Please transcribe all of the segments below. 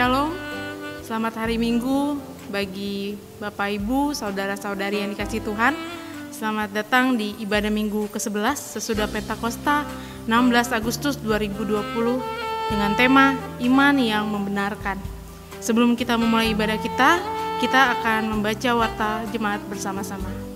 Shalom, selamat hari Minggu bagi Bapak Ibu, Saudara-saudari yang dikasihi Tuhan. Selamat datang di ibadah Minggu ke-11 sesudah Pentakosta 16 Agustus 2020 dengan tema Iman yang Membenarkan. Sebelum kita memulai ibadah kita akan membaca warta jemaat bersama-sama.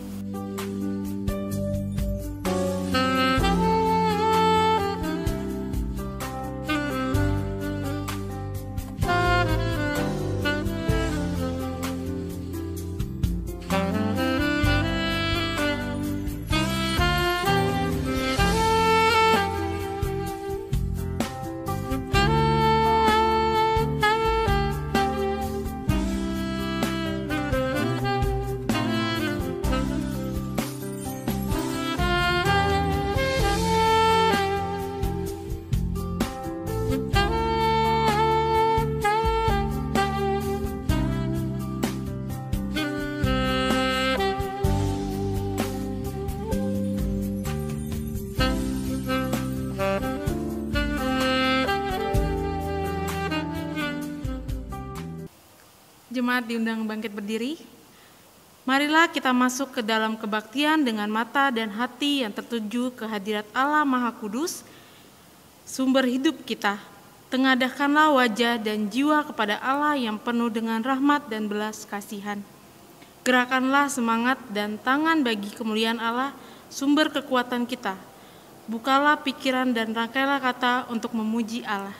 Jemaat diundang bangkit berdiri. Marilah kita masuk ke dalam kebaktian dengan mata dan hati yang tertuju ke hadirat Allah Maha Kudus, sumber hidup kita. Tengadahkanlah wajah dan jiwa kepada Allah yang penuh dengan rahmat dan belas kasihan. Gerakanlah semangat dan tangan bagi kemuliaan Allah, sumber kekuatan kita. Bukalah pikiran dan rangkailah kata untuk memuji Allah.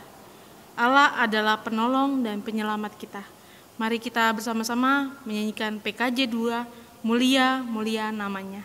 Allah adalah penolong dan penyelamat kita. Mari kita bersama-sama menyanyikan PKJ 2, Mulia, Mulia Namanya.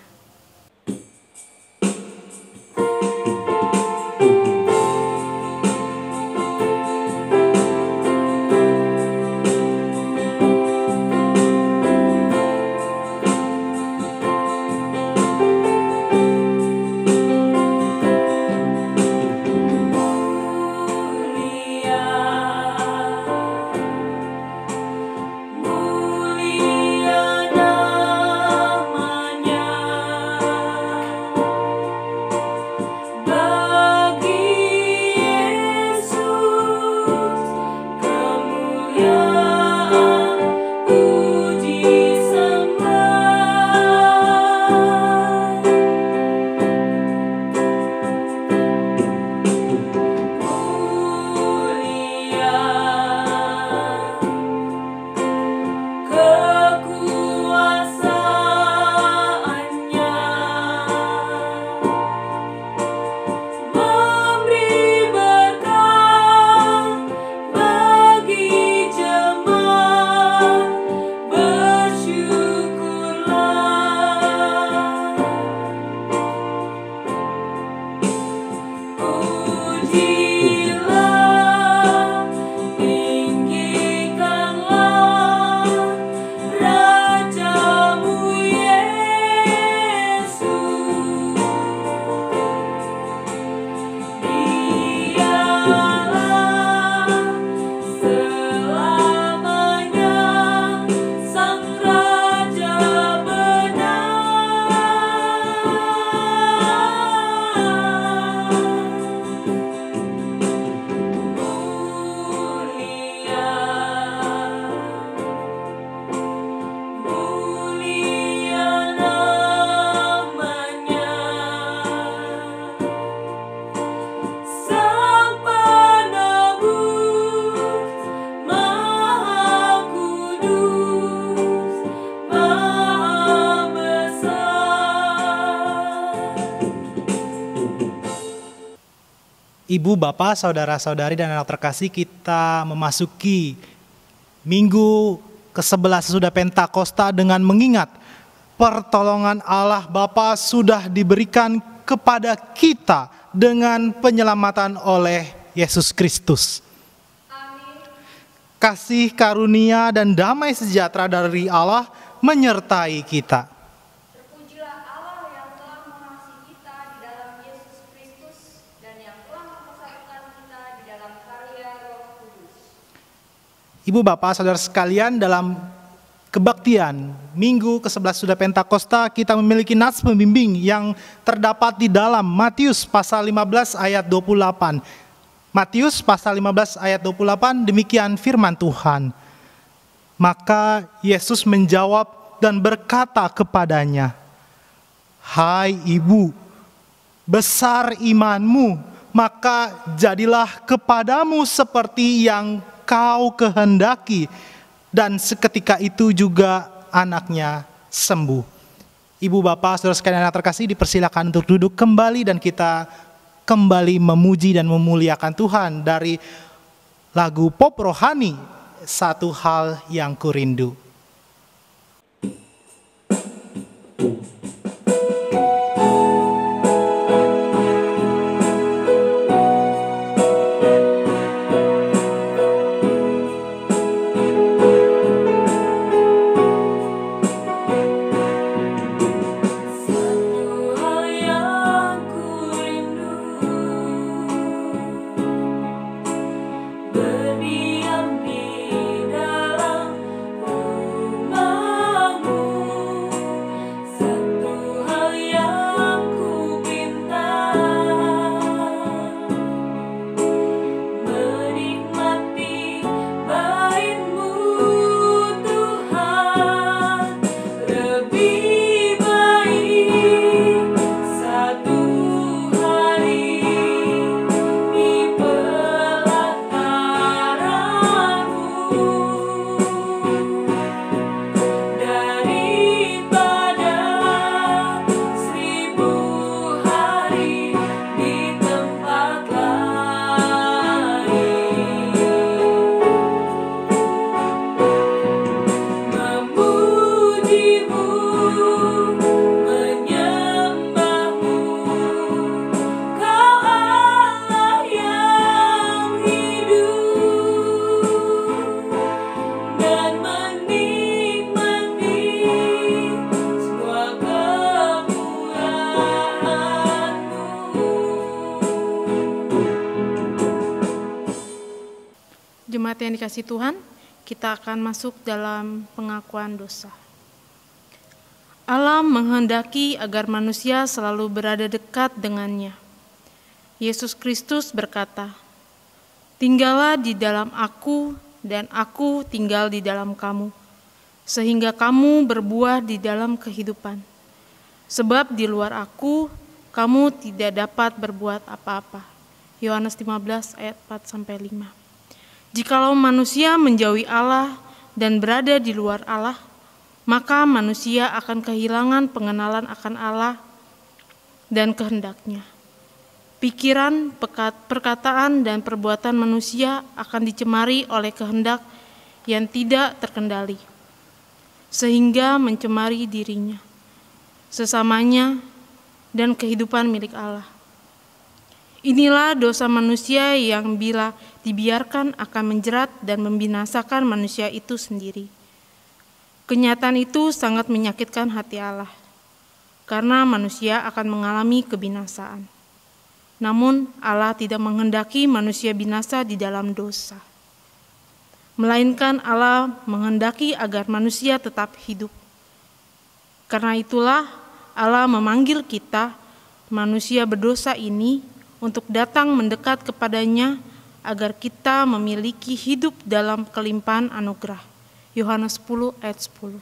Ibu, Bapak, Saudara-saudari, dan anak terkasih, kita memasuki Minggu ke-11 sesudah Pentakosta dengan mengingat pertolongan Allah Bapa sudah diberikan kepada kita dengan penyelamatan oleh Yesus Kristus. Kasih karunia dan damai sejahtera dari Allah menyertai kita. Ibu, Bapak, Saudara sekalian, dalam kebaktian Minggu ke-11 sudah Pentakosta, kita memiliki nats pembimbing yang terdapat di dalam Matius pasal 15 ayat 28. Matius pasal 15 ayat 28, demikian firman Tuhan. Maka Yesus menjawab dan berkata kepadanya, "Hai ibu, besar imanmu, maka jadilah kepadamu seperti yang kau kehendaki." Dan seketika itu juga anaknya sembuh. Ibu, bapak, saudara sekalian yang terkasih, dipersilakan untuk duduk kembali dan kita kembali memuji dan memuliakan Tuhan dari lagu pop rohani, Satu Hal Yang Kurindu. Jemaat yang dikasihi Tuhan, kita akan masuk dalam pengakuan dosa. Allah menghendaki agar manusia selalu berada dekat dengannya. Yesus Kristus berkata, "Tinggallah di dalam aku dan aku tinggal di dalam kamu, sehingga kamu berbuah di dalam kehidupan. Sebab di luar aku, kamu tidak dapat berbuat apa-apa." Yohanes 15 ayat 4-5. Jikalau manusia menjauhi Allah dan berada di luar Allah, maka manusia akan kehilangan pengenalan akan Allah dan kehendaknya. Pikiran, perkataan, dan perbuatan manusia akan dicemari oleh kehendak yang tidak terkendali, sehingga mencemari dirinya, sesamanya, dan kehidupan milik Allah. Inilah dosa manusia yang bila dibiarkan akan menjerat dan membinasakan manusia itu sendiri. Kenyataan itu sangat menyakitkan hati Allah, karena manusia akan mengalami kebinasaan. Namun Allah tidak menghendaki manusia binasa di dalam dosa, melainkan Allah menghendaki agar manusia tetap hidup. Karena itulah Allah memanggil kita, manusia berdosa ini, untuk datang mendekat kepadanya agar kita memiliki hidup dalam kelimpahan anugerah. Yohanes 10 ayat 10.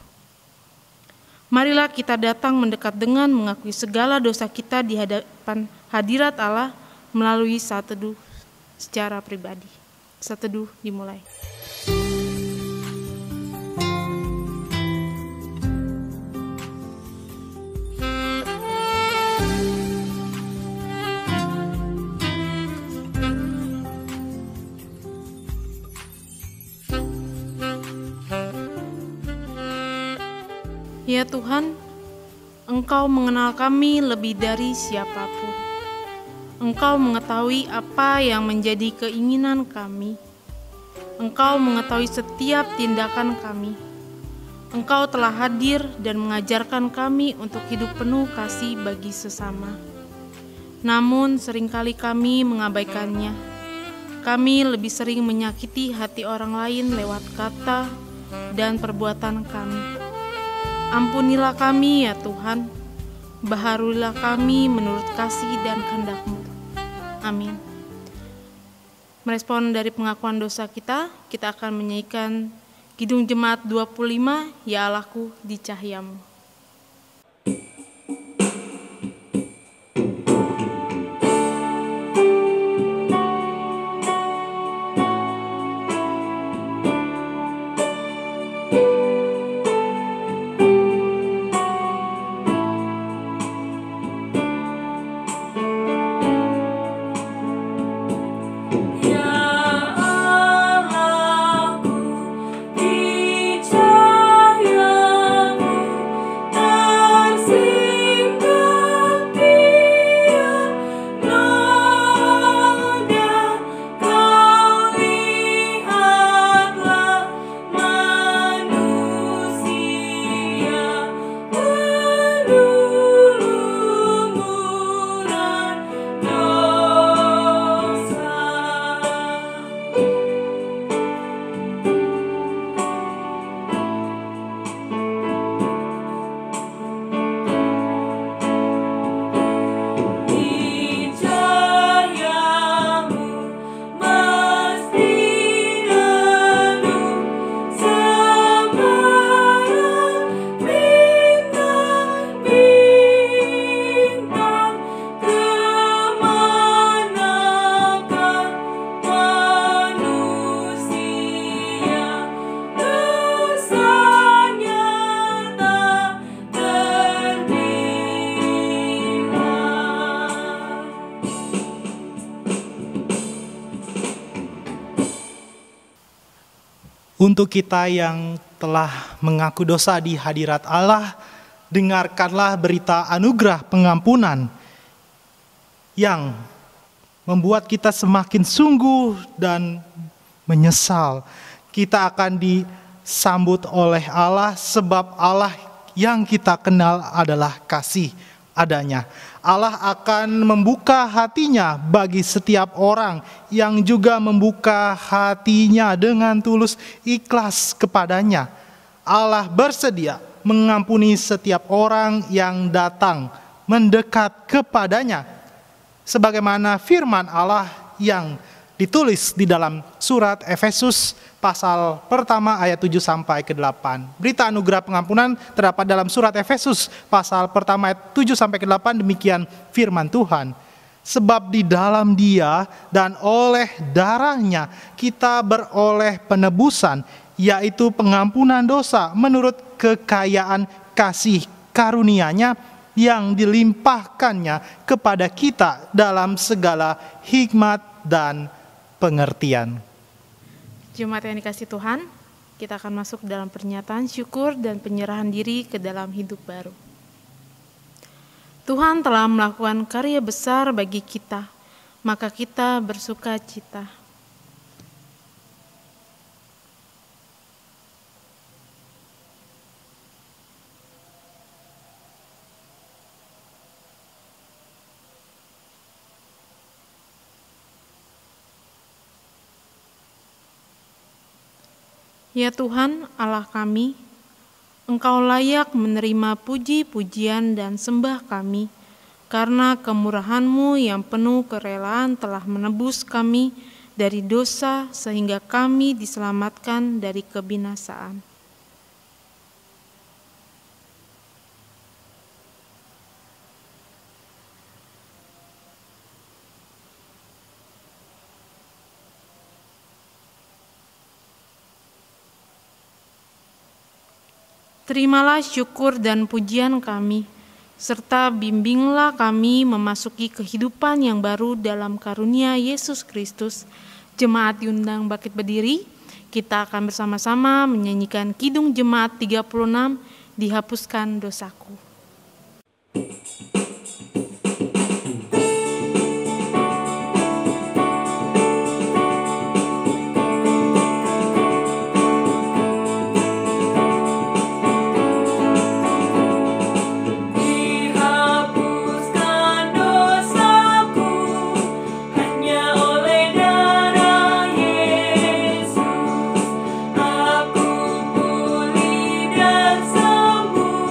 Marilah kita datang mendekat dengan mengakui segala dosa kita di hadapan hadirat Allah melalui saat teduh secara pribadi. Saat teduh dimulai. Ya Tuhan, Engkau mengenal kami lebih dari siapapun. Engkau mengetahui apa yang menjadi keinginan kami. Engkau mengetahui setiap tindakan kami. Engkau telah hadir dan mengajarkan kami untuk hidup penuh kasih bagi sesama. Namun seringkali kami mengabaikannya. Kami lebih sering menyakiti hati orang lain lewat kata dan perbuatan kami. Ampunilah kami ya Tuhan, baharulilah kami menurut kasih dan kehendak-Mu. Amin. Merespon dari pengakuan dosa kita akan menyanyikan Kidung Jemaat 25, Ya Allahku di Cahayamu. Untuk kita yang telah mengaku dosa di hadirat Allah, dengarkanlah berita anugerah pengampunan yang membuat kita semakin sungguh dan menyesal. Kita akan disambut oleh Allah sebab Allah yang kita kenal adalah kasih adanya. Allah akan membuka hatinya bagi setiap orang yang juga membuka hatinya dengan tulus ikhlas kepadanya. Allah bersedia mengampuni setiap orang yang datang mendekat kepadanya. Sebagaimana firman Allah yang ditulis di dalam surat Efesus pasal pertama ayat 7 sampai ke 8. Berita anugerah pengampunan terdapat dalam surat Efesus pasal pertama ayat 7 sampai ke 8, demikian firman Tuhan. Sebab di dalam Dia dan oleh darahnya kita beroleh penebusan, yaitu pengampunan dosa menurut kekayaan kasih karunia-Nya yang dilimpahkannya kepada kita dalam segala hikmat dan pengertian. Jemaat yang dikasihi Tuhan, kita akan masuk dalam pernyataan syukur dan penyerahan diri ke dalam hidup baru. Tuhan telah melakukan karya besar bagi kita, maka kita bersuka cita. Ya Tuhan, Allah kami, Engkau layak menerima puji-pujian dan sembah kami, karena kemurahan-Mu yang penuh kerelaan telah menebus kami dari dosa sehingga kami diselamatkan dari kebinasaan. Terimalah syukur dan pujian kami, serta bimbinglah kami memasuki kehidupan yang baru dalam karunia Yesus Kristus. Jemaat diundang bangkit berdiri, kita akan bersama-sama menyanyikan Kidung Jemaat 36, Dihapuskan Dosaku. Aku pulih dan sembuh.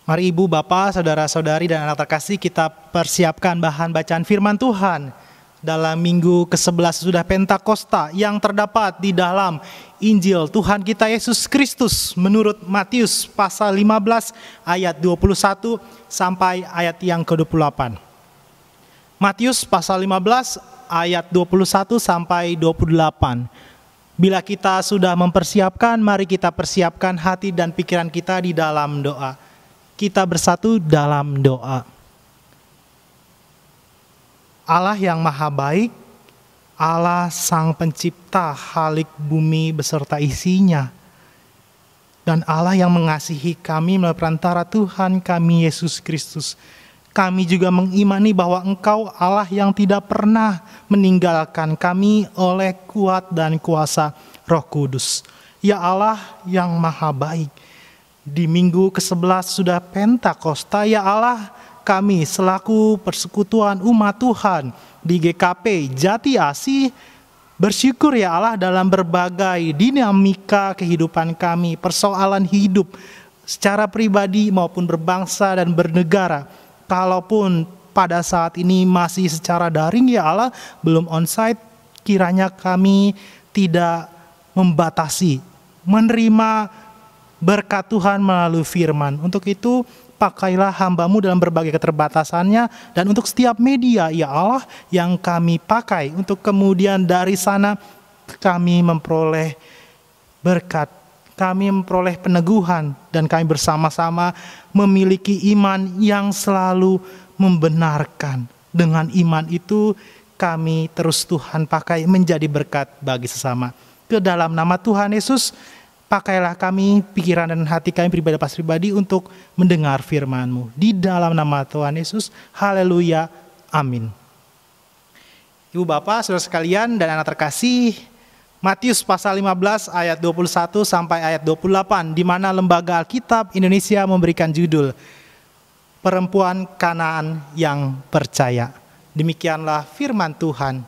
Mari Ibu, Bapak, Saudara-saudari, dan anak terkasih, kita persiapkan bahan bacaan firman Tuhan dalam minggu ke-11 sudah Pentakosta yang terdapat di dalam Injil Tuhan kita Yesus Kristus menurut Matius pasal 15 ayat 21 sampai ayat yang ke-28. Matius pasal 15 ayat 21 sampai 28. Bila kita sudah mempersiapkan, mari kita persiapkan hati dan pikiran kita di dalam doa. Kita bersatu dalam doa. Allah yang maha baik, Allah sang pencipta halik bumi beserta isinya, dan Allah yang mengasihi kami melalui perantara Tuhan kami Yesus Kristus. Kami juga mengimani bahwa Engkau Allah yang tidak pernah meninggalkan kami oleh kuat dan kuasa Roh Kudus. Ya Allah yang maha baik, di minggu ke-11 sudah Pentakosta, ya Allah, kami selaku persekutuan umat Tuhan di GKP Jati Asih bersyukur ya Allah dalam berbagai dinamika kehidupan kami, persoalan hidup secara pribadi maupun berbangsa dan bernegara. Kalaupun pada saat ini masih secara daring ya Allah, belum onsite, kiranya kami tidak membatasi, menerima berkat Tuhan melalui firman. Untuk itu, pakailah hamba-Mu dalam berbagai keterbatasannya, dan untuk setiap media, ya Allah, yang kami pakai, untuk kemudian dari sana kami memperoleh berkat, kami memperoleh peneguhan, dan kami bersama-sama memiliki iman yang selalu membenarkan. Dengan iman itu, kami terus Tuhan pakai menjadi berkat bagi sesama. Ke dalam nama Tuhan Yesus, pakailah kami, pikiran dan hati kami pribadi untuk mendengar firman-Mu. Di dalam nama Tuhan Yesus, haleluya, amin. Ibu bapak, saudara sekalian dan anak terkasih, Matius pasal 15 ayat 21 sampai ayat 28, di mana Lembaga Alkitab Indonesia memberikan judul Perempuan Kanaan yang Percaya. Demikianlah firman Tuhan.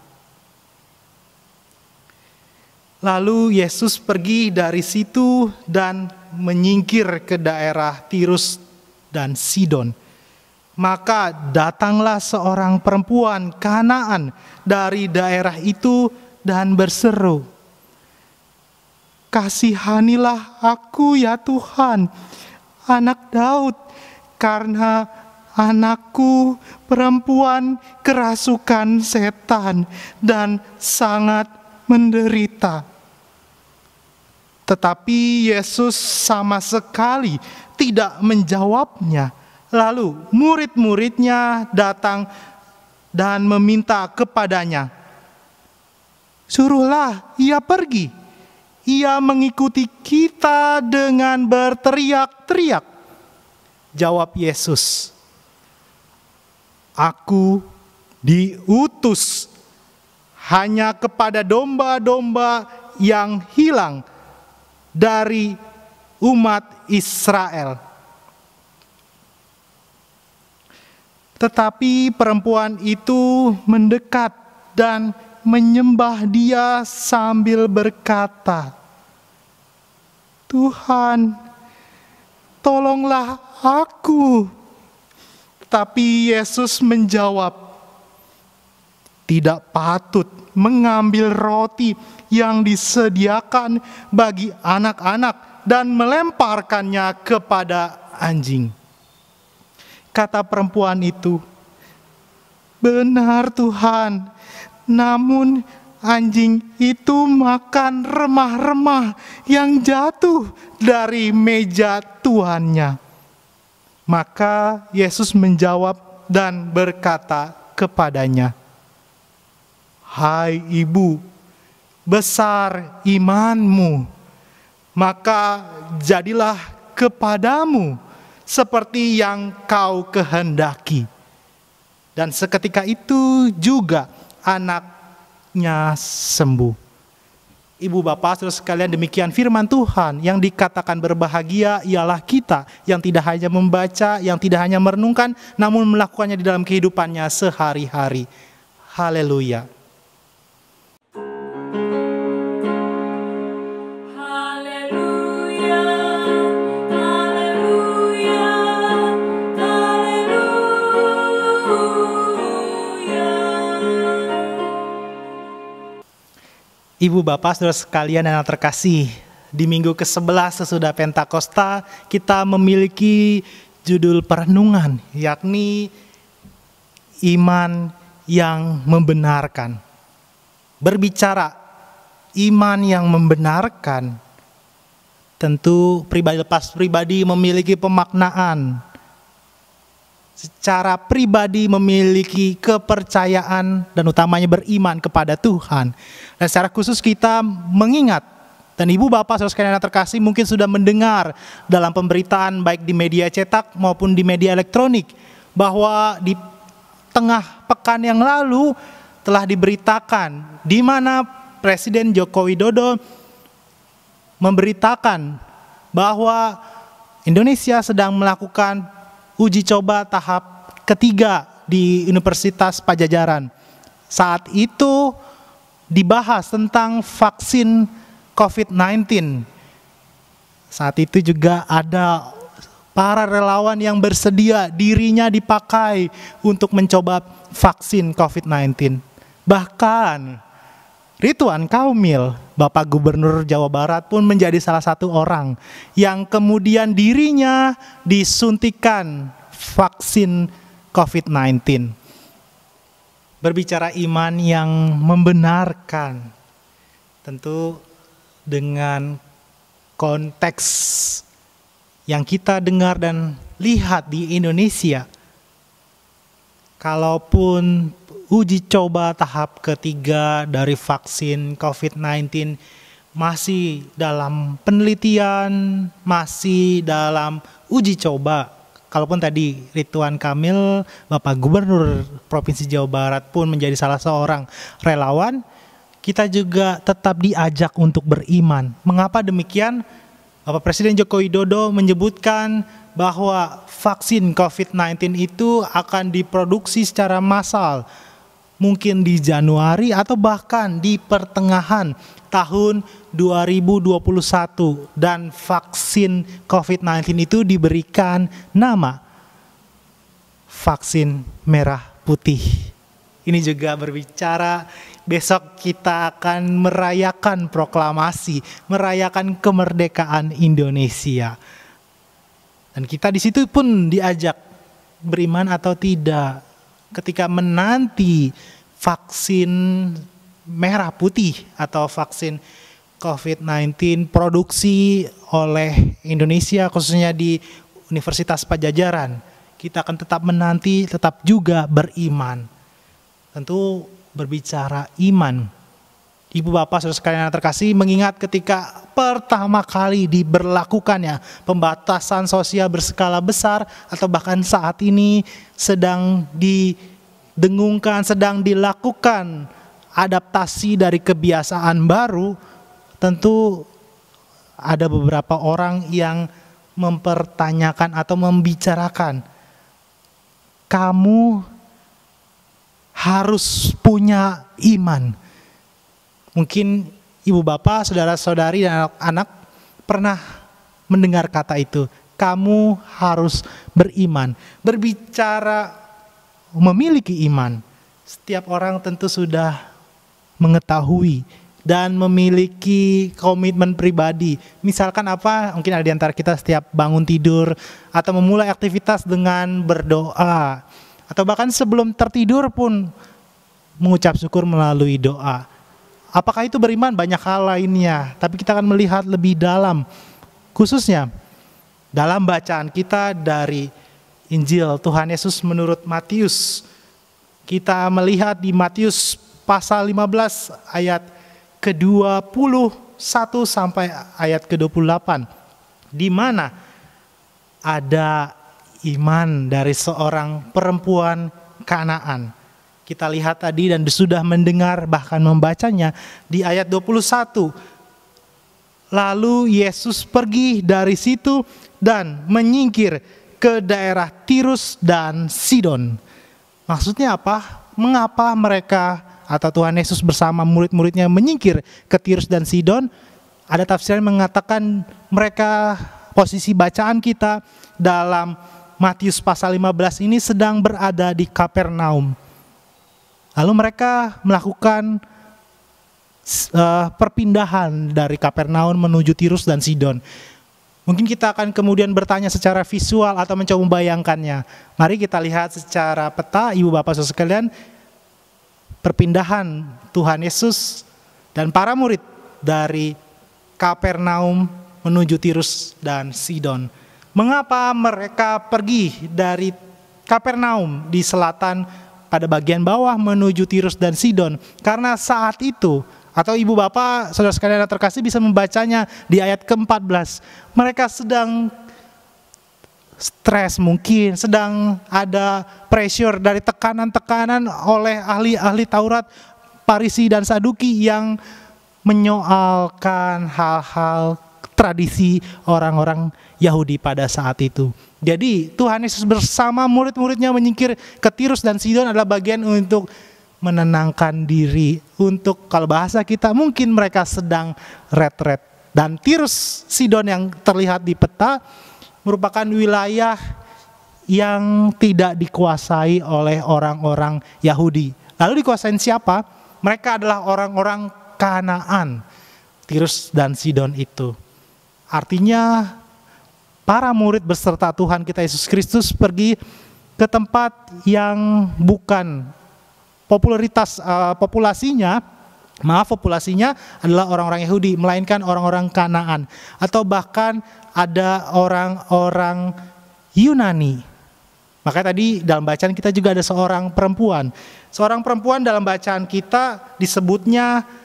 Lalu Yesus pergi dari situ dan menyingkir ke daerah Tirus dan Sidon. Maka datanglah seorang perempuan Kanaan dari daerah itu dan berseru, "Kasihanilah aku ya Tuhan, anak Daud, karena anakku perempuan kerasukan setan dan sangat menderita." Tetapi Yesus sama sekali tidak menjawabnya. Lalu murid-muridnya datang dan meminta kepadanya, "Suruhlah ia pergi. Ia mengikuti kita dengan berteriak-teriak." Jawab Yesus, "Aku diutus hanya kepada domba-domba yang hilang dari umat Israel." Tetapi perempuan itu mendekat dan menyembah Dia sambil berkata, "Tuhan, tolonglah aku." Tapi Yesus menjawab, "Tidak patut mengambil roti yang disediakan bagi anak-anak dan melemparkannya kepada anjing." Kata perempuan itu, "Benar Tuhan, namun anjing itu makan remah-remah yang jatuh dari meja tuannya." Maka Yesus menjawab dan berkata kepadanya, "Hai ibu, besar imanmu, maka jadilah kepadamu seperti yang kau kehendaki." Dan seketika itu juga anaknya sembuh. Ibu bapak saudara sekalian, demikian firman Tuhan. Yang dikatakan berbahagia ialah kita yang tidak hanya membaca, yang tidak hanya merenungkan, namun melakukannya di dalam kehidupannya sehari-hari. Haleluya. Haleluya, haleluya, Ibu bapak saudara sekalian yang terkasih, di minggu ke-11 sesudah Pentakosta kita memiliki judul perenungan, yakni iman yang membenarkan. Berbicara iman yang membenarkan, tentu pribadi lepas pribadi memiliki pemaknaan. Secara pribadi memiliki kepercayaan dan utamanya beriman kepada Tuhan. Dan secara khusus kita mengingat, dan ibu bapak saudara sekalian yang terkasih mungkin sudah mendengar dalam pemberitaan baik di media cetak maupun di media elektronik, bahwa di tengah pekan yang lalu telah diberitakan di mana Presiden Joko Widodo memberitakan bahwa Indonesia sedang melakukan uji coba tahap ketiga di Universitas Padjadjaran. Saat itu dibahas tentang vaksin COVID-19. Saat itu juga ada para relawan yang bersedia dirinya dipakai untuk mencoba vaksin COVID-19. Bahkan Ridwan Kamil, Bapak Gubernur Jawa Barat pun menjadi salah satu orang yang kemudian dirinya disuntikan vaksin COVID-19. Berbicara iman yang membenarkan, tentu dengan konteks yang kita dengar dan lihat di Indonesia, kalaupun uji coba tahap ketiga dari vaksin COVID-19 masih dalam penelitian, masih dalam uji coba. Kalaupun tadi Ridwan Kamil, Bapak Gubernur Provinsi Jawa Barat pun menjadi salah seorang relawan, kita juga tetap diajak untuk beriman. Mengapa demikian? Bapak Presiden Joko Widodo menyebutkan bahwa vaksin COVID-19 itu akan diproduksi secara massal, mungkin di Januari atau bahkan di pertengahan tahun 2021, dan vaksin COVID-19 itu diberikan nama vaksin merah putih. Ini juga berbicara besok kita akan merayakan proklamasi, merayakan kemerdekaan Indonesia. Dan kita di situ pun diajak beriman atau tidak ketika menanti vaksin merah putih atau vaksin COVID-19 produksi oleh Indonesia khususnya di Universitas Padjadjaran. Kita akan tetap menanti, tetap juga beriman. Tentu berbicara iman, ibu bapak saudara sekalian yang terkasih, mengingat ketika pertama kali diberlakukannya pembatasan sosial berskala besar atau bahkan saat ini sedang didengungkan, sedang dilakukan adaptasi dari kebiasaan baru, tentu ada beberapa orang yang mempertanyakan atau membicarakan, kamu harus punya iman. Mungkin ibu bapak, saudara-saudari dan anak-anak pernah mendengar kata itu, kamu harus beriman. Berbicara memiliki iman, setiap orang tentu sudah mengetahui dan memiliki komitmen pribadi. Misalkan apa? Mungkin ada di antara kita setiap bangun tidur atau memulai aktivitas dengan berdoa, atau bahkan sebelum tertidur pun mengucap syukur melalui doa. Apakah itu beriman? Banyak hal lainnya, tapi kita akan melihat lebih dalam, khususnya dalam bacaan kita dari Injil Tuhan Yesus menurut Matius. Kita melihat di Matius pasal 15 ayat ke-21 sampai ayat ke-28, di mana ada iman dari seorang perempuan Kanaan. Kita lihat tadi dan sudah mendengar bahkan membacanya di ayat 21. Lalu Yesus pergi dari situ dan menyingkir ke daerah Tirus dan Sidon. Maksudnya apa? Mengapa mereka atau Tuhan Yesus bersama murid-muridnya menyingkir ke Tirus dan Sidon? Ada tafsiran mengatakan mereka, posisi bacaan kita dalam Matius pasal 15 ini sedang berada di Kapernaum. Lalu mereka melakukan perpindahan dari Kapernaum menuju Tirus dan Sidon. Mungkin kita akan kemudian bertanya secara visual atau mencoba membayangkannya. Mari kita lihat secara peta, Ibu Bapak Saudara sekalian, perpindahan Tuhan Yesus dan para murid dari Kapernaum menuju Tirus dan Sidon. Mengapa mereka pergi dari Kapernaum di selatan pada bagian bawah menuju Tirus dan Sidon? Karena saat itu, atau Ibu Bapak Saudara sekalian yang terkasih bisa membacanya di ayat ke-14. Mereka sedang stres mungkin, sedang ada pressure dari tekanan-tekanan oleh ahli-ahli Taurat, Farisi dan Saduki yang menyoalkan hal-hal tradisi orang-orang Yahudi pada saat itu. Jadi Tuhan Yesus bersama murid-muridnya menyingkir ke Tirus dan Sidon adalah bagian untuk menenangkan diri, untuk kalau bahasa kita mungkin mereka sedang retret. Dan Tirus Sidon yang terlihat di peta merupakan wilayah yang tidak dikuasai oleh orang-orang Yahudi. Lalu dikuasain siapa? Mereka adalah orang-orang Kanaan, Tirus dan Sidon itu. Artinya para murid beserta Tuhan kita Yesus Kristus pergi ke tempat yang bukan populasinya adalah orang-orang Yahudi, melainkan orang-orang Kanaan, atau bahkan ada orang-orang Yunani. Makanya tadi dalam bacaan kita juga ada seorang perempuan. Seorang perempuan dalam bacaan kita disebutnya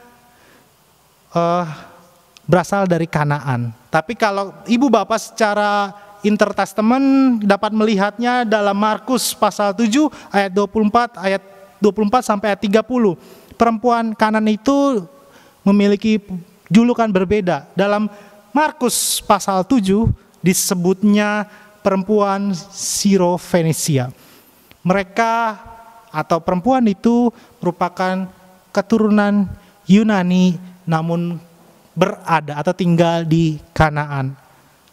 berasal dari Kanaan. Tapi kalau Ibu Bapak secara intertestament dapat melihatnya dalam Markus pasal 7 ayat 24 sampai ayat 30. Perempuan Kanaan itu memiliki julukan berbeda. Dalam Markus pasal 7 disebutnya perempuan Sirofenisia. Mereka atau perempuan itu merupakan keturunan Yunani namun berada atau tinggal di Kanaan.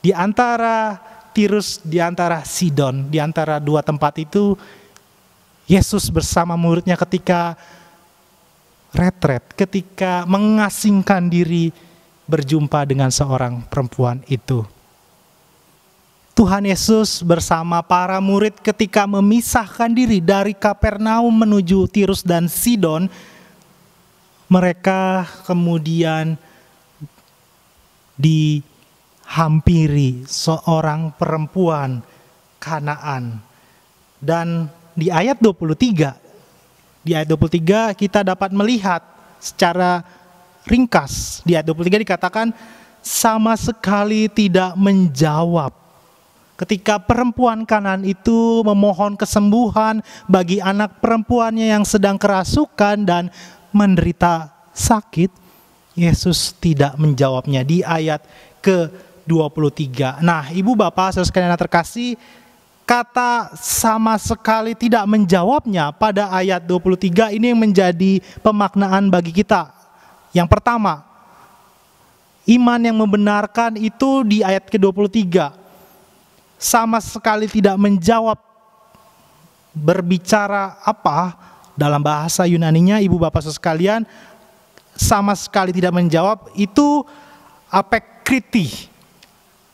Di antara Tirus, di antara Sidon, di antara dua tempat itu Yesus bersama muridnya ketika retret, ketika mengasingkan diri berjumpa dengan seorang perempuan itu. Tuhan Yesus bersama para murid ketika memisahkan diri dari Kapernaum menuju Tirus dan Sidon, mereka kemudian dihampiri seorang perempuan Kanaan. Dan di ayat 23 kita dapat melihat secara ringkas. Di ayat 23 dikatakan sama sekali tidak menjawab. Ketika perempuan Kanaan itu memohon kesembuhan bagi anak perempuannya yang sedang kerasukan dan menderita sakit, Yesus tidak menjawabnya di ayat ke-23. Nah, Ibu Bapak Saudara sekalian yang terkasih, kata sama sekali tidak menjawabnya pada ayat 23 ini yang menjadi pemaknaan bagi kita. Yang pertama, iman yang membenarkan itu di ayat ke-23. Sama sekali tidak menjawab, berbicara apa? Dalam bahasa Yunaninya, Ibu Bapak Saudara sekalian, sama sekali tidak menjawab itu apekriti.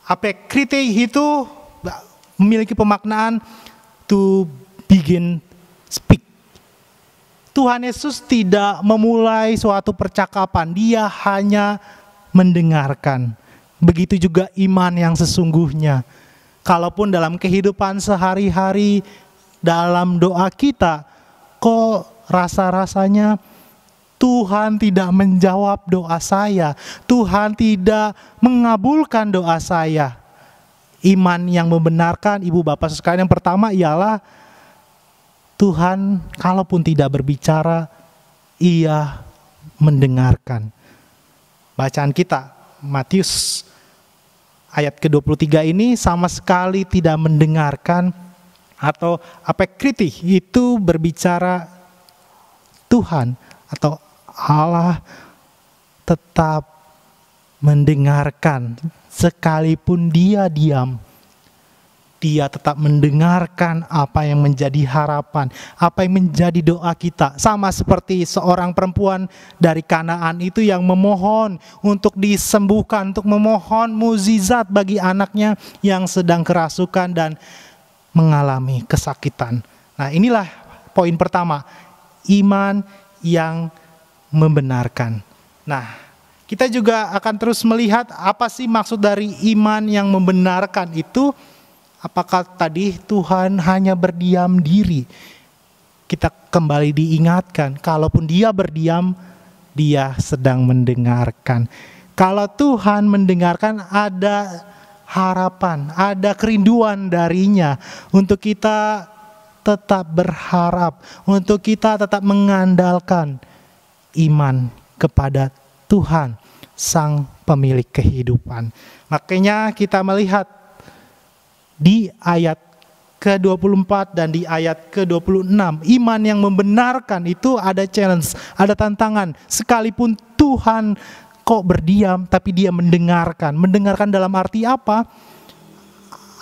Apekriti itu memiliki pemaknaan to begin speak. Tuhan Yesus tidak memulai suatu percakapan, dia hanya mendengarkan. Begitu juga iman yang sesungguhnya. Kalaupun dalam kehidupan sehari-hari, dalam doa kita, kok rasa-rasanya Tuhan tidak menjawab doa saya, Tuhan tidak mengabulkan doa saya. Iman yang membenarkan, Ibu Bapak sekalian, yang pertama ialah Tuhan kalaupun tidak berbicara, Ia mendengarkan. Bacaan kita, Matius ayat ke-23 ini sama sekali tidak mendengarkan, atau apekriti itu berbicara Tuhan atau Allah tetap mendengarkan sekalipun dia diam. Dia tetap mendengarkan apa yang menjadi harapan, apa yang menjadi doa kita. Sama seperti seorang perempuan dari Kanaan itu yang memohon untuk disembuhkan, untuk memohon mukjizat bagi anaknya yang sedang kerasukan dan mengalami kesakitan. Nah, inilah poin pertama, iman yang membenarkan. Nah, kita juga akan terus melihat apa sih maksud dari iman yang membenarkan itu. Apakah tadi Tuhan hanya berdiam diri? Kita kembali diingatkan, kalaupun dia berdiam, dia sedang mendengarkan. Kalau Tuhan mendengarkan, ada harapan, ada kerinduan darinya untuk kita tetap berharap, untuk kita tetap mengandalkan iman kepada Tuhan, Sang Pemilik kehidupan. Makanya kita melihat di ayat ke-24 dan di ayat ke-26, iman yang membenarkan itu ada challenge, ada tantangan. Sekalipun Tuhan kok berdiam, tapi dia mendengarkan. Mendengarkan dalam arti apa?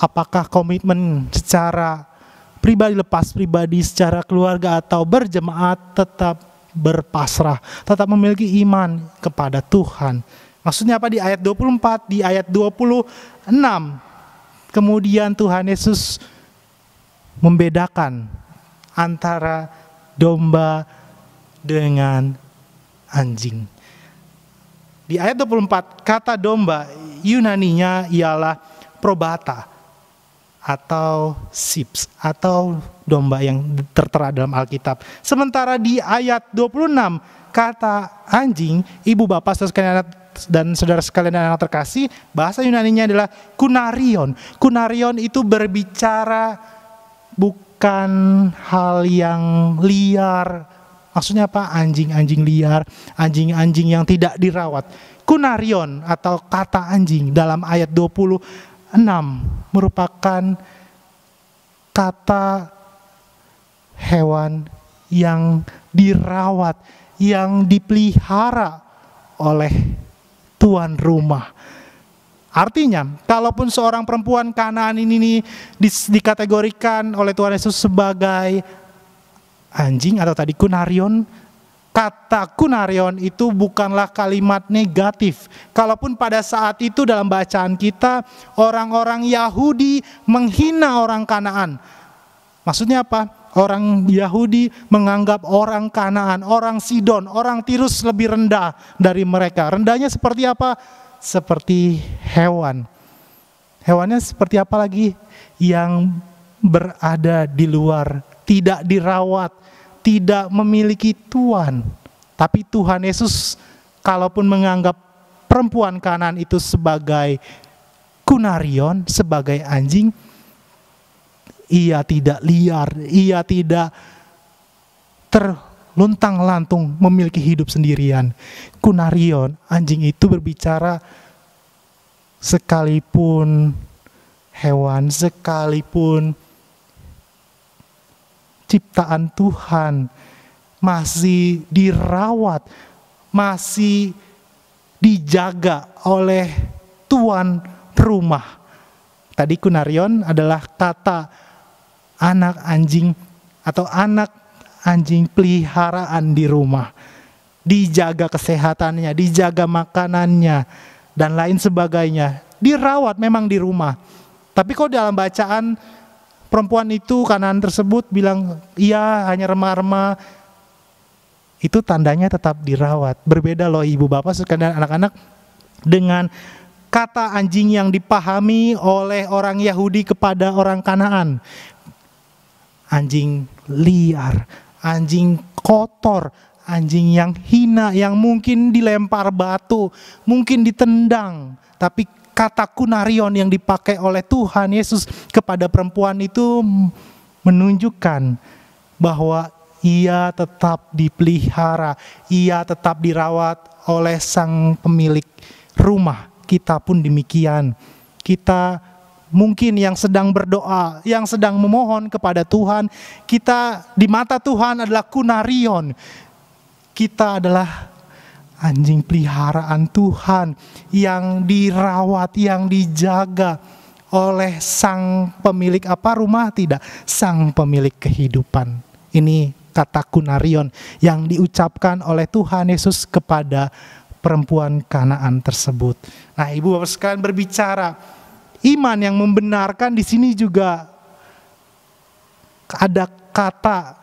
Apakah komitmen secara pribadi, lepas pribadi, secara keluarga atau berjemaat tetap berpasrah, tetap memiliki iman kepada Tuhan. Maksudnya apa di ayat 24, di ayat 26? Kemudian Tuhan Yesus membedakan antara domba dengan anjing. Di ayat 24, kata domba Yunaninya ialah probata atau sips atau domba yang tertera dalam Alkitab. Sementara di ayat 26, kata anjing, ibu bapak saudara sekalian dan anak terkasih, bahasa Yunaninya adalah kunarion. Kunarion itu berbicara bukan hal yang liar. Maksudnya apa? Anjing-anjing liar, anjing-anjing yang tidak dirawat. Kunarion atau kata anjing dalam ayat 26 merupakan kata hewan yang dirawat, yang dipelihara oleh tuan rumah. Artinya, kalaupun seorang perempuan Kanaan ini dikategorikan oleh Tuhan Yesus sebagai anjing atau tadi kunarion, kata kunarion itu bukanlah kalimat negatif. Kalaupun pada saat itu dalam bacaan kita, orang-orang Yahudi menghina orang Kanaan. Maksudnya apa? Orang Yahudi menganggap orang Kanaan, orang Sidon, orang Tirus lebih rendah dari mereka. Rendahnya seperti apa? Seperti hewan. Hewannya seperti apa lagi? Yang berada di luar, tidak dirawat, tidak memiliki tuan. Tapi Tuhan Yesus kalaupun menganggap perempuan Kanaan itu sebagai kunarion, sebagai anjing, ia tidak liar, ia tidak terluntang-lantung memiliki hidup sendirian. Kunarion, anjing itu berbicara sekalipun hewan, sekalipun ciptaan Tuhan masih dirawat, masih dijaga oleh tuan rumah. Tadi kunarion adalah kata anak anjing atau anak anjing peliharaan di rumah. Dijaga kesehatannya, dijaga makanannya, dan lain sebagainya. Dirawat memang di rumah. Tapi kok dalam bacaan perempuan itu, Kanaan tersebut bilang, iya hanya remah-remah. Itu tandanya tetap dirawat. Berbeda loh ibu bapak sekalian anak-anak dengan kata anjing yang dipahami oleh orang Yahudi kepada orang Kanaan. Anjing liar, anjing kotor, anjing yang hina, yang mungkin dilempar batu, mungkin ditendang. Tapi kata kunarion yang dipakai oleh Tuhan Yesus kepada perempuan itu menunjukkan bahwa ia tetap dipelihara, ia tetap dirawat oleh Sang Pemilik rumah. Kita pun demikian. Kita mungkin yang sedang berdoa, yang sedang memohon kepada Tuhan, kita di mata Tuhan adalah kunarion. Kita adalah anjing peliharaan Tuhan yang dirawat, yang dijaga. oleh sang pemilik apa rumah? Tidak, sang pemilik kehidupan. Ini kata kunarion yang diucapkan oleh Tuhan Yesus kepada perempuan Kanaan tersebut. Nah, Ibu Bapak sekalian, berbicara iman yang membenarkan, di sini juga ada kata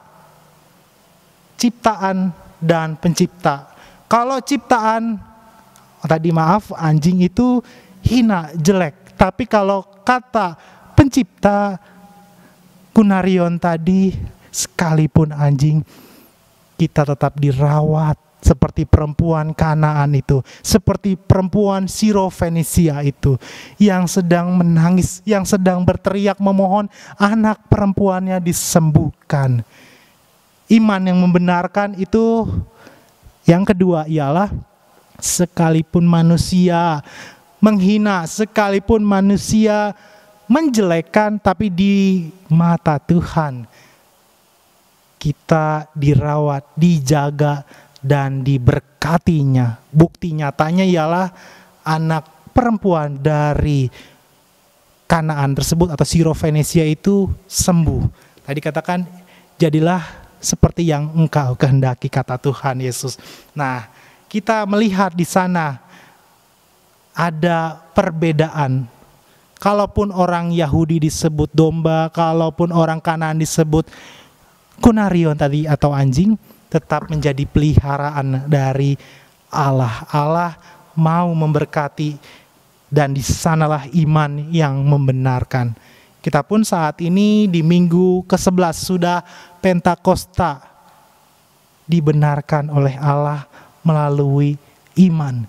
ciptaan dan pencipta. Kalau ciptaan, tadi maaf, anjing itu hina, jelek. Tapi kalau kata pencipta, kunarion tadi, sekalipun anjing, kita tetap dirawat seperti perempuan Kanaan itu, seperti perempuan Sirofenisia itu, yang sedang menangis, yang sedang berteriak memohon anak perempuannya disembuhkan. Iman yang membenarkan itu, yang kedua ialah sekalipun manusia menghina, sekalipun manusia menjelekkan, tapi di mata Tuhan kita dirawat, dijaga, dan diberkatinya. Bukti nyatanya ialah anak perempuan dari Kanaan tersebut atau Sirofenisia itu sembuh. Tadi katakan, jadilah seperti yang engkau kehendaki, kata Tuhan Yesus. Nah, kita melihat di sana ada perbedaan. Kalaupun orang Yahudi disebut domba, kalaupun orang Kanaan disebut kunarion tadi atau anjing, tetap menjadi peliharaan dari Allah. Allah mau memberkati, dan di sanalah iman yang membenarkan. Kita pun saat ini di minggu ke-11 sudah Pentakosta, dibenarkan oleh Allah melalui iman.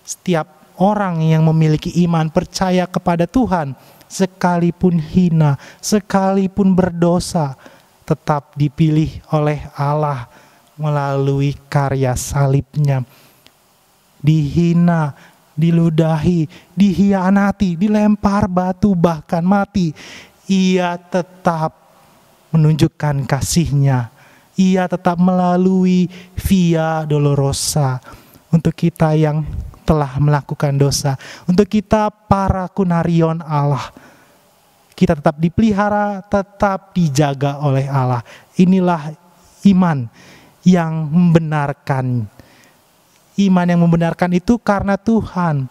Setiap orang yang memiliki iman, percaya kepada Tuhan, sekalipun hina, sekalipun berdosa, tetap dipilih oleh Allah melalui karya salibnya. Dihina, diludahi, dihianati, dilempar batu, bahkan mati, ia tetap menunjukkan kasihnya. Ia tetap melalui via dolorosa untuk kita yang telah melakukan dosa, untuk kita para kunarion Allah. Kita tetap dipelihara, tetap dijaga oleh Allah. Inilah iman yang membenarkan. Iman yang membenarkan itu karena Tuhan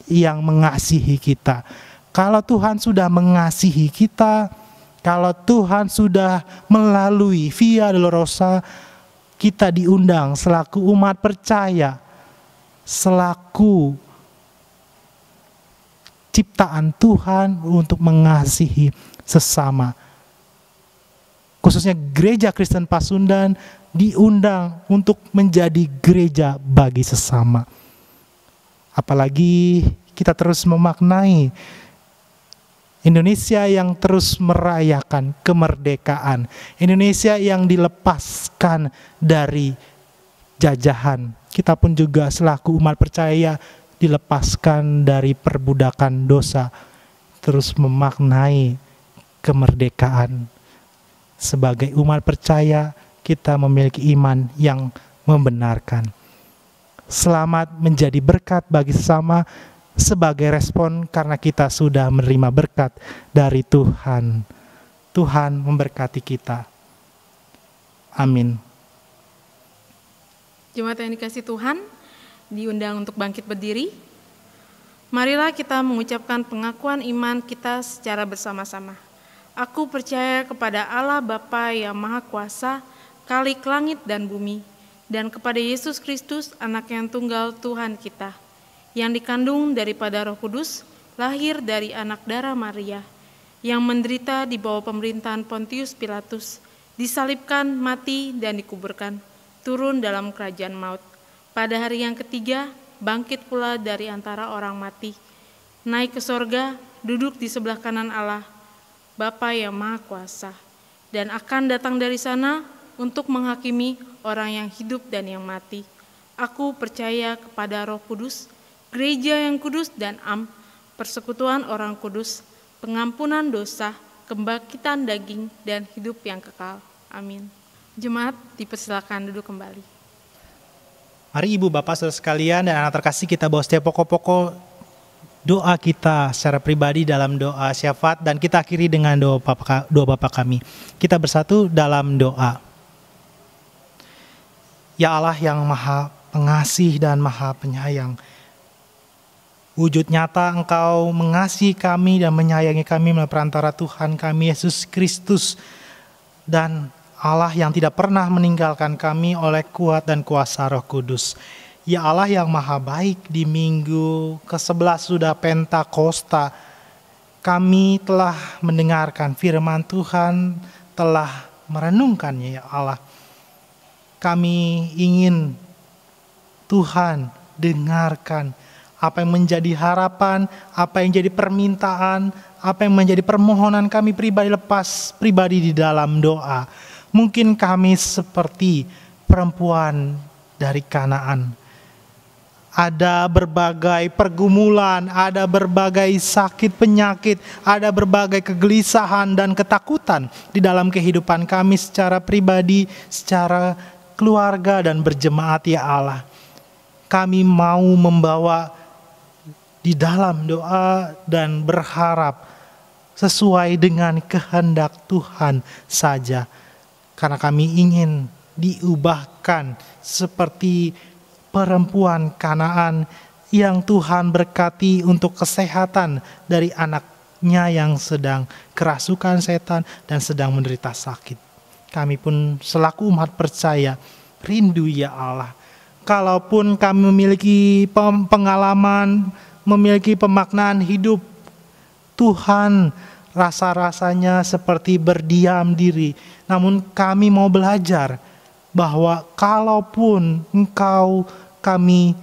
yang mengasihi kita. Kalau Tuhan sudah mengasihi kita, kalau Tuhan sudah melalui via dolorosa, kita diundang selaku umat percaya, selaku ciptaan Tuhan untuk mengasihi sesama. Khususnya Gereja Kristen Pasundan diundang untuk menjadi gereja bagi sesama. Apalagi kita terus memaknai Indonesia yang terus merayakan kemerdekaan, Indonesia yang dilepaskan dari jajahan. Kita pun juga selaku umat percaya dilepaskan dari perbudakan dosa, terus memaknai kemerdekaan. Sebagai umat percaya, kita memiliki iman yang membenarkan. Selamat menjadi berkat bagi sesama sebagai respon karena kita sudah menerima berkat dari Tuhan. Tuhan memberkati kita. Amin. Jemaat yang dikasihi Tuhan, diundang untuk bangkit berdiri. Marilah kita mengucapkan pengakuan iman kita secara bersama-sama. Aku percaya kepada Allah Bapa yang Maha Kuasa, Khalik langit dan bumi, dan kepada Yesus Kristus, Anak yang tunggal Tuhan kita, yang dikandung daripada Roh Kudus, lahir dari anak darah Maria, yang menderita di bawah pemerintahan Pontius Pilatus, disalibkan, mati, dan dikuburkan, turun dalam kerajaan maut. Pada hari yang ketiga, bangkit pula dari antara orang mati, naik ke sorga, duduk di sebelah kanan Allah, Bapa yang Maha Kuasa, dan akan datang dari sana untuk menghakimi orang yang hidup dan yang mati. Aku percaya kepada Roh Kudus, gereja yang kudus dan persekutuan orang kudus, pengampunan dosa, kebangkitan daging, dan hidup yang kekal. Amin. Jemaat dipersilakan duduk kembali. Mari Ibu Bapak Saudara sekalian dan anak terkasih, kita bawa setiap pokok-pokok doa kita secara pribadi dalam doa syafaat, dan kita akhiri dengan doa Bapa kami. Kita bersatu dalam doa. Ya Allah yang Maha Pengasih dan Maha Penyayang, wujud nyata Engkau mengasihi kami dan menyayangi kami melalui perantara Tuhan kami Yesus Kristus, dan Allah yang tidak pernah meninggalkan kami oleh kuat dan kuasa Roh Kudus. Ya Allah yang Maha Baik, di minggu ke-11 sudah Pentakosta, kami telah mendengarkan firman Tuhan, telah merenungkannya ya Allah. Kami ingin Tuhan dengarkan apa yang menjadi harapan, apa yang jadi permintaan, apa yang menjadi permohonan kami pribadi di dalam doa. Mungkin kami seperti perempuan dari Kanaan. Ada berbagai pergumulan, ada berbagai sakit penyakit, ada berbagai kegelisahan dan ketakutan di dalam kehidupan kami secara pribadi, secara keluarga dan berjemaat ya Allah. Kami mau membawa di dalam doa dan berharap sesuai dengan kehendak Tuhan saja. Karena kami ingin diubahkan seperti perempuan Kanaan yang Tuhan berkati untuk kesehatan dari anaknya yang sedang kerasukan setan dan sedang menderita sakit. Kami pun selaku umat percaya rindu ya Allah. Kalaupun kami memiliki pengalaman, memiliki pemaknaan hidup, Tuhan rasa-rasanya seperti berdiam diri. Namun kami mau belajar bahwa kalaupun Engkau kami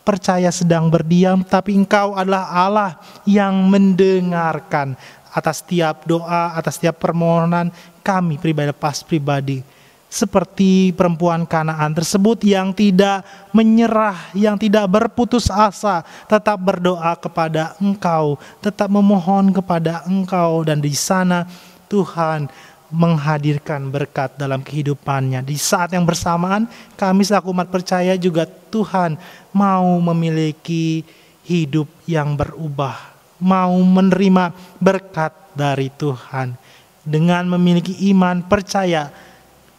percaya sedang berdiam, tapi Engkau adalah Allah yang mendengarkan atas setiap doa, atas setiap permohonan kami pribadi. Seperti perempuan Kanaan tersebut yang tidak menyerah, yang tidak berputus asa, tetap berdoa kepada Engkau, tetap memohon kepada Engkau, dan di sana Tuhan menghadirkan berkat dalam kehidupannya. Di saat yang bersamaan kami selaku umat percaya juga Tuhan mau memiliki hidup yang berubah, mau menerima berkat dari Tuhan dengan memiliki iman percaya.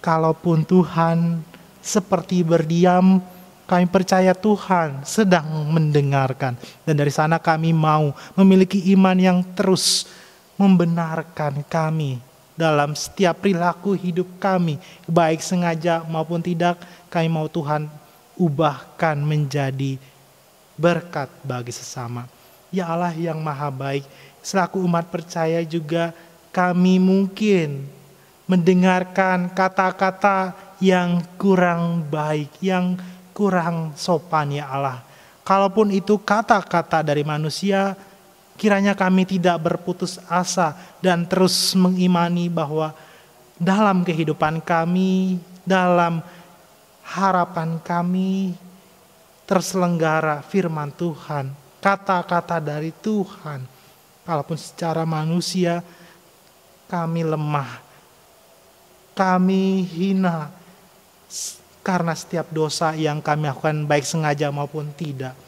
Kalaupun Tuhan seperti berdiam, kami percaya Tuhan sedang mendengarkan. Dan dari sana kami mau memiliki iman yang terus membenarkan kami dalam setiap perilaku hidup kami, baik sengaja maupun tidak. Kami mau Tuhan ubahkan menjadi berkat bagi sesama. Ya Allah yang Maha Baik, selaku umat percaya juga kami mungkin mendengarkan kata-kata yang kurang baik, yang kurang sopan ya Allah. Kalaupun itu kata-kata dari manusia, kiranya kami tidak berputus asa dan terus mengimani bahwa dalam kehidupan kami, dalam harapan kami terselenggara firman Tuhan, kata-kata dari Tuhan. Kalaupun secara manusia kami lemah, kami hina karena setiap dosa yang kami lakukan baik sengaja maupun tidak.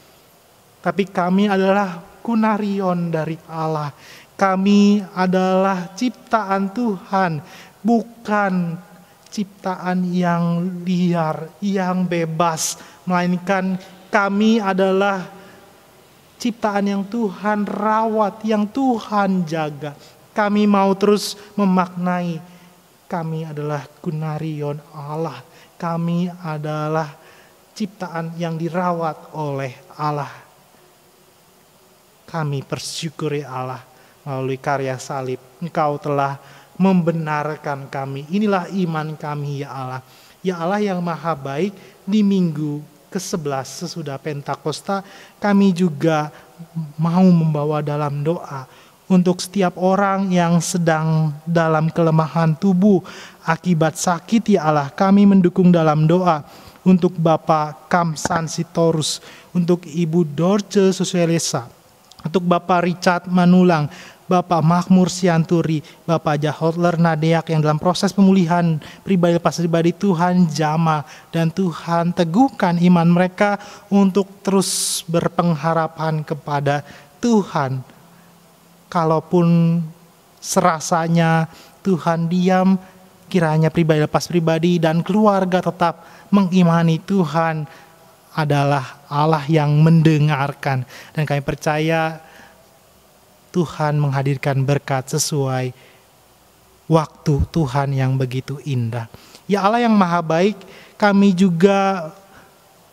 Tapi kami adalah kunarion dari Allah. Kami adalah ciptaan Tuhan, bukan ciptaan yang liar, yang bebas, melainkan kami adalah ciptaan yang Tuhan rawat, yang Tuhan jaga. Kami mau terus memaknai kami adalah kunarion Allah. Kami adalah ciptaan yang dirawat oleh Allah. Kami bersyukuri Allah melalui karya salib. Engkau telah membenarkan kami. Inilah iman kami ya Allah. Ya Allah yang Maha Baik, di minggu ke-11 sesudah Pentakosta, kami juga mau membawa dalam doa untuk setiap orang yang sedang dalam kelemahan tubuh akibat sakit ya Allah. Kami mendukung dalam doa untuk Bapak Kamsan Sitorus, untuk Ibu Dorce Suselesa, untuk Bapak Richard Manulang, Bapak Makmur Sianturi, Bapak Jahotler Nadeak yang dalam proses pemulihan pribadi Tuhan jamah, dan Tuhan teguhkan iman mereka untuk terus berpengharapan kepada Tuhan. Kalaupun serasanya Tuhan diam, kiranya pribadi lepas pribadi dan keluarga tetap mengimani Tuhan adalah Allah yang mendengarkan. Dan kami percaya Tuhan menghadirkan berkat sesuai waktu Tuhan yang begitu indah. Ya Allah yang maha baik, kami juga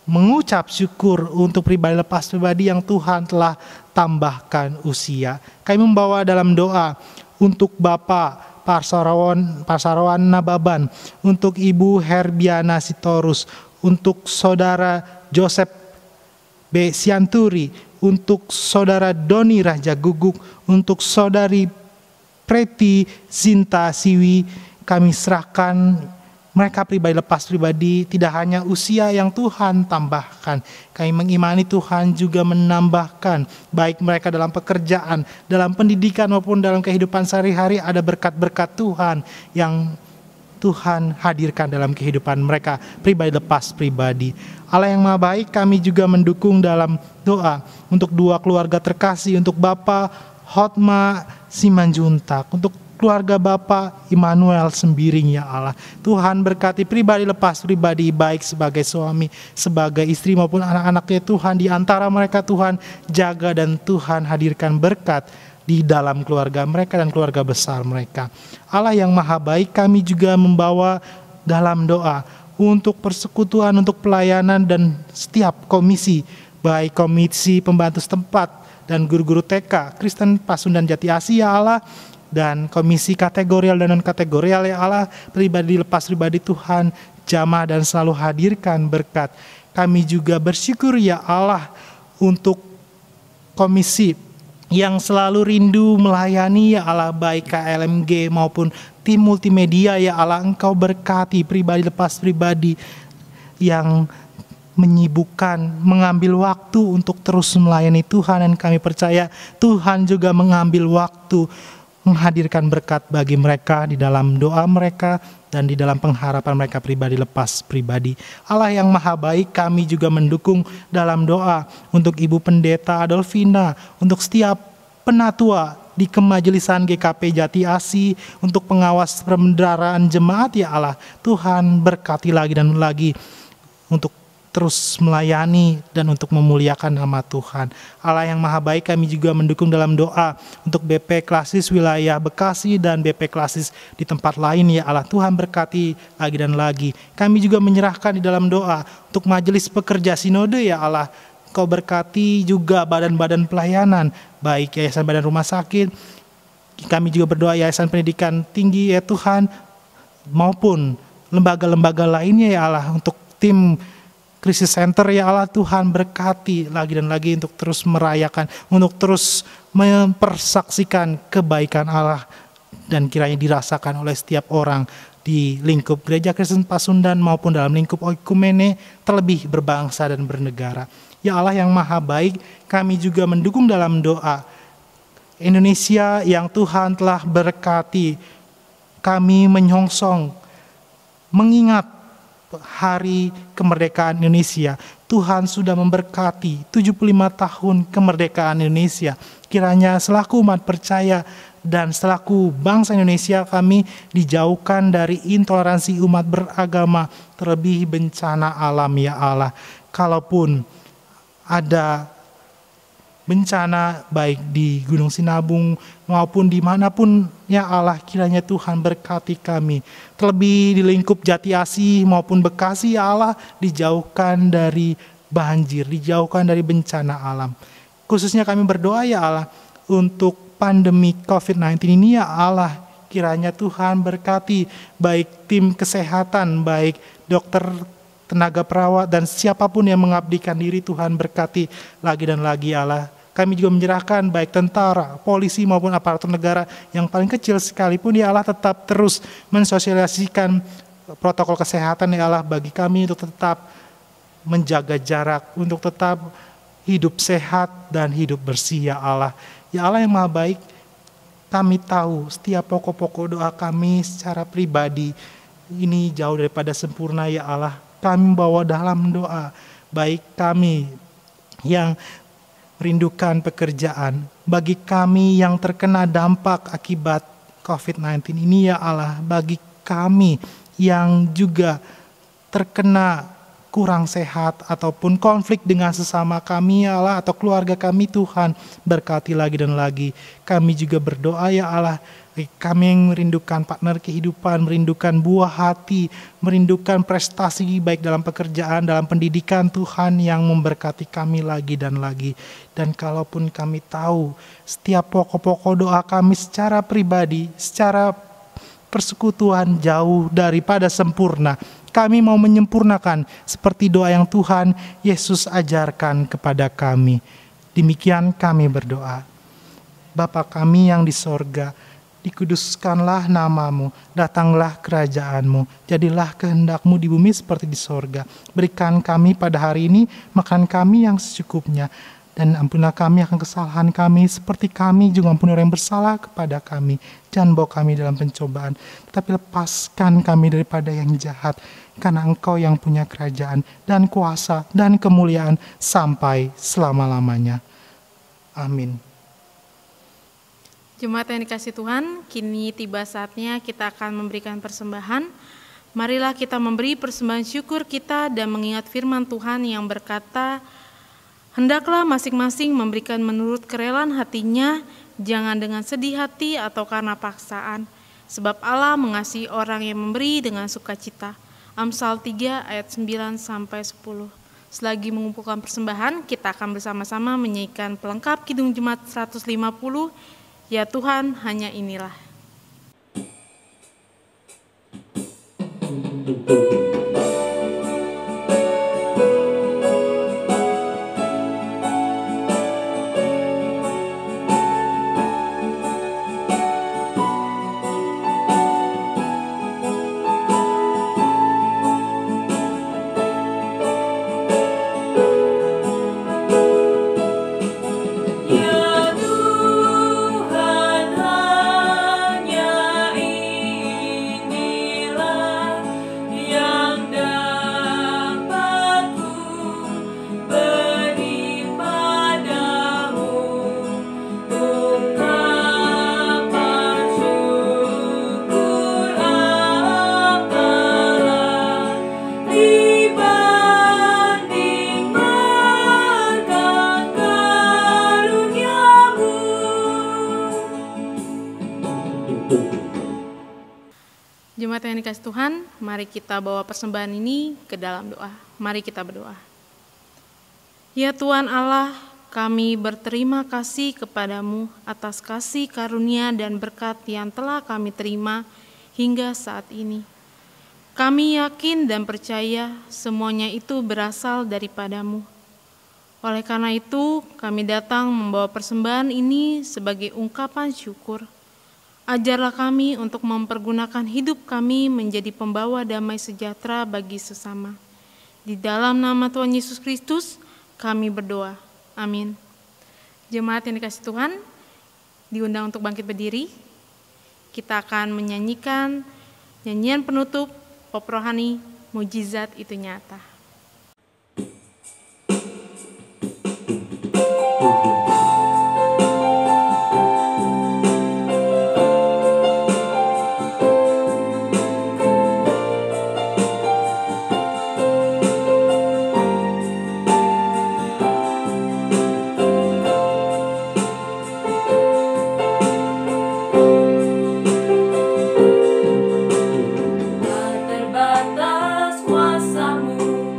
mengucap syukur untuk pribadi lepas pribadi yang Tuhan telah tambahkan usia. Kami membawa dalam doa untuk Bapak Parsarawan Nababan, untuk Ibu Herbiana Sitorus, untuk Saudara Joseph B. Sianturi, untuk Saudara Doni Raja Guguk, untuk Saudari Preti Sinta Siwi. Kami serahkan mereka pribadi lepas pribadi, tidak hanya usia yang Tuhan tambahkan. Kami mengimani Tuhan juga menambahkan, baik mereka dalam pekerjaan, dalam pendidikan maupun dalam kehidupan sehari-hari, ada berkat-berkat Tuhan yang Tuhan hadirkan dalam kehidupan mereka pribadi lepas pribadi. Allah yang maha baik, kami juga mendukung dalam doa untuk dua keluarga terkasih, untuk Bapak Hotma Simanjuntak, untuk keluarga Bapak Immanuel Sembiring, ya Allah. Tuhan berkati pribadi lepas pribadi, baik sebagai suami, sebagai istri maupun anak-anaknya. Tuhan, di antara mereka Tuhan jaga dan Tuhan hadirkan berkat di dalam keluarga mereka dan keluarga besar mereka. Allah yang maha baik, kami juga membawa dalam doa untuk persekutuan, untuk pelayanan dan setiap komisi, baik komisi pembantu setempat dan guru-guru TK, Kristen Pasundan Jati Asih, ya Allah, dan komisi kategorial dan non-kategorial, ya Allah, pribadi lepas pribadi Tuhan jamah dan selalu hadirkan berkat. Kami juga bersyukur, ya Allah, untuk komisi yang selalu rindu melayani, ya Allah, baik KLMG maupun tim multimedia, ya Allah. Engkau berkati pribadi lepas pribadi yang menyibukkan, mengambil waktu untuk terus melayani Tuhan, dan kami percaya Tuhan juga mengambil waktu menghadirkan berkat bagi mereka di dalam doa mereka dan di dalam pengharapan mereka pribadi lepas pribadi. Allah yang maha baik, kami juga mendukung dalam doa untuk Ibu Pendeta Adolfina, untuk setiap penatua di Kemajelisan GKP Jati Asih, untuk pengawas perbendaharaan jemaat, ya Allah. Tuhan berkati lagi dan lagi untuk terus melayani dan untuk memuliakan nama Tuhan. Allah yang maha baik, kami juga mendukung dalam doa untuk BP Klasis wilayah Bekasi dan BP Klasis di tempat lain, ya Allah. Tuhan berkati lagi dan lagi. Kami juga menyerahkan di dalam doa untuk majelis pekerja sinode, ya Allah. Kau berkati juga badan-badan pelayanan, baik yayasan badan rumah sakit. Kami juga berdoa yayasan pendidikan tinggi, ya Tuhan, maupun lembaga-lembaga lainnya, ya Allah, untuk tim Krisis Center, ya Allah. Tuhan berkati lagi dan lagi untuk terus merayakan, untuk terus mempersaksikan kebaikan Allah, dan kiranya dirasakan oleh setiap orang di lingkup Gereja Kristen Pasundan maupun dalam lingkup oikumene, terlebih berbangsa dan bernegara. Ya Allah yang maha baik, kami juga mendukung dalam doa Indonesia yang Tuhan telah berkati. Kami menyongsong, mengingat hari kemerdekaan Indonesia. Tuhan sudah memberkati 75 tahun kemerdekaan Indonesia. Kiranya selaku umat percaya dan selaku bangsa Indonesia, kami dijauhkan dari intoleransi umat beragama, terlebih bencana alam, ya Allah. Kalaupun ada bencana baik di Gunung Sinabung maupun dimanapun, ya Allah, kiranya Tuhan berkati kami. Terlebih di lingkup Jati Asih maupun Bekasi, ya Allah, dijauhkan dari banjir, dijauhkan dari bencana alam. Khususnya kami berdoa, ya Allah, untuk pandemi COVID-19 ini, ya Allah, kiranya Tuhan berkati baik tim kesehatan, baik dokter, tenaga perawat, dan siapapun yang mengabdikan diri. Tuhan berkati lagi dan lagi, ya Allah. Kami juga menyerahkan baik tentara, polisi maupun aparatur negara yang paling kecil sekalipun, ya Allah, tetap terus mensosialisasikan protokol kesehatan, ya Allah, bagi kami untuk tetap menjaga jarak, untuk tetap hidup sehat dan hidup bersih, ya Allah. Ya Allah yang maha baik, kami tahu setiap pokok-pokok doa kami secara pribadi ini jauh daripada sempurna, ya Allah. Kami membawa dalam doa, baik kami yang merindukan pekerjaan. Bagi kami yang terkena dampak akibat COVID-19 ini ya Allah, bagi kami yang juga terkena kurang sehat ataupun konflik dengan sesama kami ya Allah, atau keluarga kami, Tuhan berkati lagi dan lagi. Kami juga berdoa ya Allah, kami yang merindukan partner kehidupan, merindukan buah hati, merindukan prestasi baik dalam pekerjaan, dalam pendidikan, Tuhan yang memberkati kami lagi dan lagi. Dan kalaupun kami tahu setiap pokok-pokok doa kami secara pribadi, secara persekutuan jauh daripada sempurna, kami mau menyempurnakan seperti doa yang Tuhan Yesus ajarkan kepada kami. Demikian kami berdoa. Bapa kami yang di sorga, dikuduskanlah namamu, datanglah kerajaanmu, jadilah kehendakmu di bumi seperti di sorga. Berikan kami pada hari ini makan kami yang secukupnya, dan ampunilah kami akan kesalahan kami, seperti kami juga ampuni orang yang bersalah kepada kami. Jangan bawa kami dalam pencobaan, tetapi lepaskan kami daripada yang jahat, karena Engkau yang punya kerajaan dan kuasa dan kemuliaan sampai selama-lamanya. Amin. Jemaat yang dikasihi Tuhan, kini tiba saatnya kita akan memberikan persembahan. Marilah kita memberi persembahan syukur kita dan mengingat firman Tuhan yang berkata, hendaklah masing-masing memberikan menurut kerelaan hatinya, jangan dengan sedih hati atau karena paksaan. Sebab Allah mengasihi orang yang memberi dengan sukacita. Amsal 3 ayat 9-10. Selagi mengumpulkan persembahan, kita akan bersama-sama menyanyikan pelengkap Kidung Jemaat 150, Ya Tuhan hanya inilah. Jemaat yang dikasihi Tuhan, mari kita bawa persembahan ini ke dalam doa. Mari kita berdoa. Ya Tuhan Allah, kami berterima kasih kepadamu atas kasih karunia dan berkat yang telah kami terima hingga saat ini. Kami yakin dan percaya semuanya itu berasal daripadamu. Oleh karena itu, kami datang membawa persembahan ini sebagai ungkapan syukur. Ajarlah kami untuk mempergunakan hidup kami menjadi pembawa damai sejahtera bagi sesama. Di dalam nama Tuhan Yesus Kristus, kami berdoa. Amin. Jemaat yang dikasihi Tuhan, diundang untuk bangkit berdiri. Kita akan menyanyikan nyanyian penutup pop rohani, Mujizat Itu Nyata. Terbatas kuasamu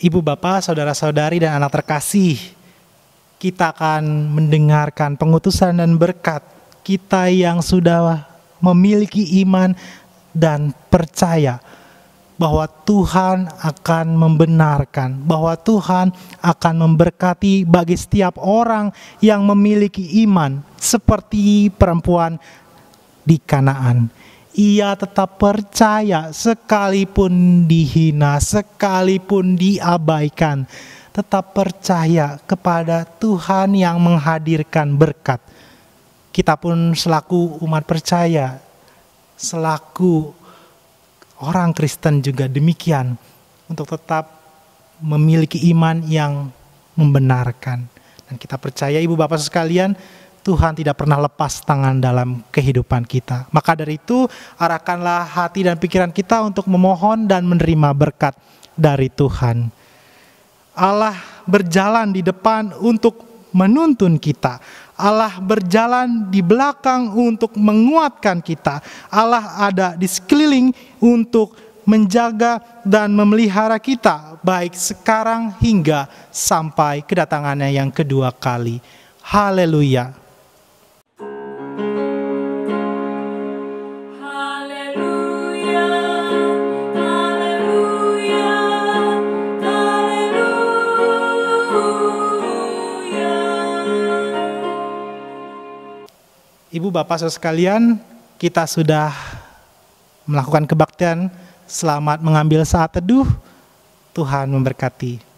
Ibu bapak, saudara-saudari dan anak terkasih, kita akan mendengarkan pengutusan dan berkat kita yang sudah memiliki iman dan percaya bahwa Tuhan akan membenarkan, bahwa Tuhan akan memberkati bagi setiap orang yang memiliki iman seperti perempuan di Kanaan. Ia tetap percaya sekalipun dihina, sekalipun diabaikan, tetap percaya kepada Tuhan yang menghadirkan berkat. Kita pun selaku umat percaya, selaku orang Kristen juga demikian, untuk tetap memiliki iman yang membenarkan. Dan kita percaya ibu bapak sekalian, Tuhan tidak pernah lepas tangan dalam kehidupan kita. Maka dari itu, arahkanlah hati dan pikiran kita untuk memohon dan menerima berkat dari Tuhan. Allah berjalan di depan untuk menuntun kita. Allah berjalan di belakang untuk menguatkan kita. Allah ada di sekeliling untuk menjaga dan memelihara kita, baik sekarang hingga sampai kedatangannya yang kedua kali. Haleluya. Ibu bapak saudara sekalian, kita sudah melakukan kebaktian. Selamat mengambil saat teduh. Tuhan memberkati.